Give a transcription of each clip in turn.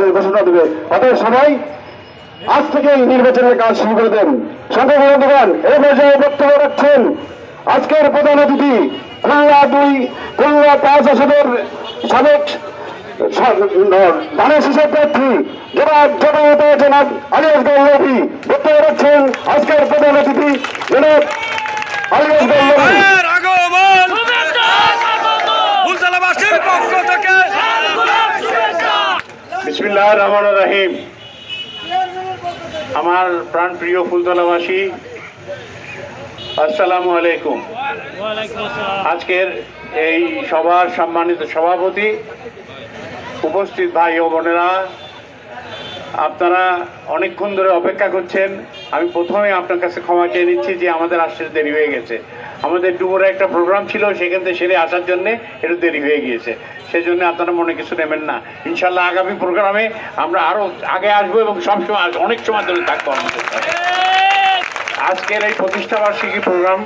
নির্বাচনের ঘোষণা দেবে। অতএব সবাই আজ থেকেই নির্বাচনের কাজ শুরু করে দেন। সংখ্যালঘু বন্ধুগণ, এই পর্যায়ে বক্তব্য রাখছেন আজকের প্রধান অতিথি খুলনা 5 আসনের সাবেক ধানের শীষের প্রার্থী জনাব আলী আসগর নবী। বক্তব্য রাখছেন আজকের প্রধান অতিথি জনাব আলী আসগর নবী। বিসমিল্লাহির রহমানির রহিম। আমার প্রাণপ্রিয় ফুলতলাবাসী, আসসালামু আলাইকুম। আজকের এই সভার সম্মানিত সভাপতি, উপস্থিত ভাই ও বোনেরা, আপনারা অনেকক্ষণ ধরে অপেক্ষা করছেন। আমি প্রথমে আপনার কাছে ক্ষমা চেয়ে নিচ্ছি যে আমাদের আসতে দেরি হয়ে গেছে। আমাদের ডুমুরে একটা প্রোগ্রাম ছিল, সেখান থেকে সেরে আসার জন্যে একটু দেরি হয়ে গিয়েছে। সেই জন্য আপনারা মনে কিছু নেবেন না। ইনশাল্লাহ আগামী প্রোগ্রামে আমরা আরও আগে আসবো এবং সবসময় অনেক সময় ধরে থাকবো আমাদের সাথে। আজকের এই প্রতিষ্ঠাবার্ষিকী প্রোগ্রাম,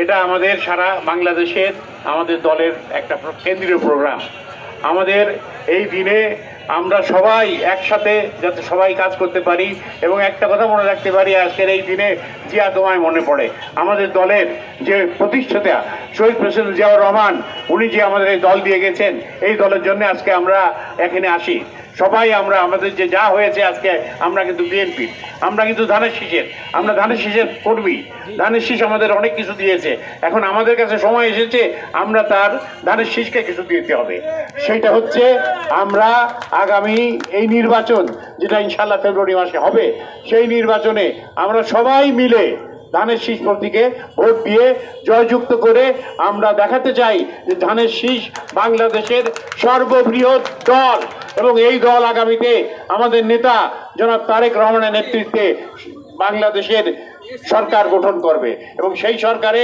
এটা আমাদের সারা বাংলাদেশের আমাদের দলের একটা কেন্দ্রীয় প্রোগ্রাম। আমাদের এই দিনে আমরা সবাই একসাথে যাতে সবাই কাজ করতে পারি এবং একটা কথা মনে রাখতে পারি, আজকের এই দিনে জিয়া তোমায় মনে পড়ে। আমাদের দলের যে প্রতিষ্ঠাতা শহীদ প্রেসিডেন্ট জিয়াউর রহমান, উনি যে আমাদের এই দল দিয়ে গেছেন, এই দলের জন্য আজকে আমরা এখানে আসি। সবাই আমরা আমাদের যে যা হয়েছে আজকে, আমরা কিন্তু বিএনপি, আমরা কিন্তু ধানের শীষের, আমরা ধানের শীষের কর্মী। ধানের শীষ আমাদের অনেক কিছু দিয়েছে। এখন আমাদের কাছে সময় এসেছে আমরা তার ধানের শীষকে কিছু দিতে হবে। সেইটা হচ্ছে আমরা আগামী এই নির্বাচন, যেটা ইনশাল্লাহ ফেব্রুয়ারি মাসে হবে, সেই নির্বাচনে আমরা সবাই মিলে ধানের শীষ প্রতীকে ভোট দিয়ে জয়যুক্ত করে আমরা দেখাতে চাই যে ধানের শীষ বাংলাদেশের সর্ববৃহৎ দল এবং এই দল আগামীতে আমাদের নেতা জনাব তারেক রহমানের নেতৃত্বে বাংলাদেশের সরকার গঠন করবে এবং সেই সরকারে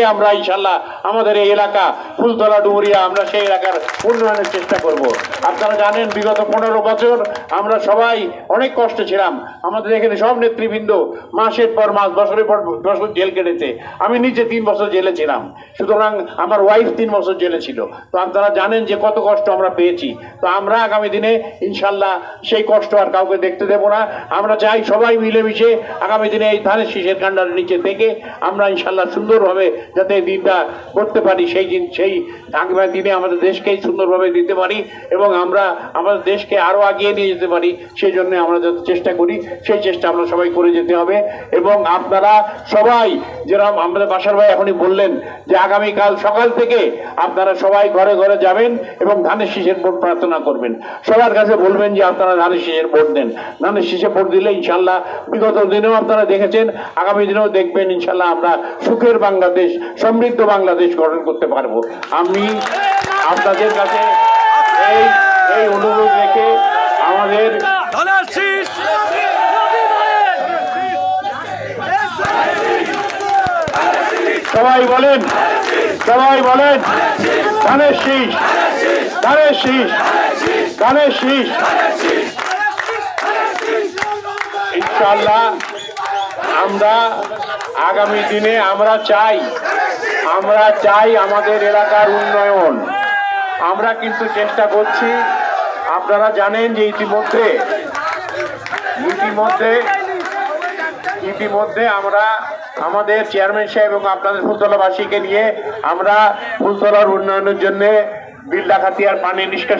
আমরা ইনশাল্লাহ আমাদের এই এলাকা ফুলতলা ডুমুরিয়া, আমরা সেই এলাকার উন্নয়নের চেষ্টা করব। আপনারা জানেন বিগত 15 বছর আমরা সবাই অনেক কষ্টে ছিলাম। আমাদের এখানে সব নেতৃবৃন্দ মাসের পর মাস, বছরের পর বছর জেল কেটেছে। আমি নিজে 3 বছর জেলে ছিলাম, সুতরাং আমার ওয়াইফ 3 বছর জেলে ছিল। তো আপনারা জানেন যে কত কষ্ট আমরা পেয়েছি। তো আমরা আগামী দিনে ইনশাল্লাহ সেই কষ্ট আর কাউকে দেখতে দেব না। আমরা চাই সবাই মিলেমিশে আগামী দিনে এই ধানের শীষের কাণ্ডারের নিচে থেকে আমরা ইনশাল্লাহ সুন্দরভাবে যাতে এই দিনটা করতে পারি, সেই আগামী দিনে আমাদের দেশকেই সুন্দরভাবে দিতে পারি এবং আমরা আমাদের দেশকে আরও আগিয়ে নিয়ে যেতে পারি। সেই জন্য আমরা যাতে চেষ্টা করি, সেই চেষ্টা আমরা সবাই করে যেতে হবে। এবং আপনারা সবাই, যেরকম আমাদের বাসার ভাই এখনই বললেন যে আগামীকাল সকাল থেকে আপনারা সবাই ঘরে ঘরে যাবেন এবং ধানের শীষের ভোট প্রার্থনা করবেন। সবার কাছে বলবেন যে আপনারা ধানের শীষের ভোট দেন। ধানের শীষে ভোট দিলে ইনশাল্লাহ বিগত দিনেও আপনারা দেখেছেন, আগামী দিনেও দেখবেন, ইনশাল্লাহ আমরা সুখের বাংলাদেশ, সমৃদ্ধ বাংলাদেশ গঠন করতে পারবো। আমি আপনাদের কাছে এই অনুরোধ রেখে আমাদের সবাই বলেন ধানের শীষ, ধানের শীষ, ধানের শীষ। ইনশাআল্লাহ আমরা আগামী দিনে আমরা চাই আমাদের এলাকার উন্নয়ন। আমরা কিন্তু চেষ্টা করছি। আপনারা জানেন যে ইতিমধ্যে আমরা আমাদের চেয়ারম্যান সাহেব এবং আপনাদের ফুলতলাবাসীকে নিয়ে আমরা ফুলতলার উন্নয়নের জন্য বিল ডাকাতিয়া পানি নিষ্কাশন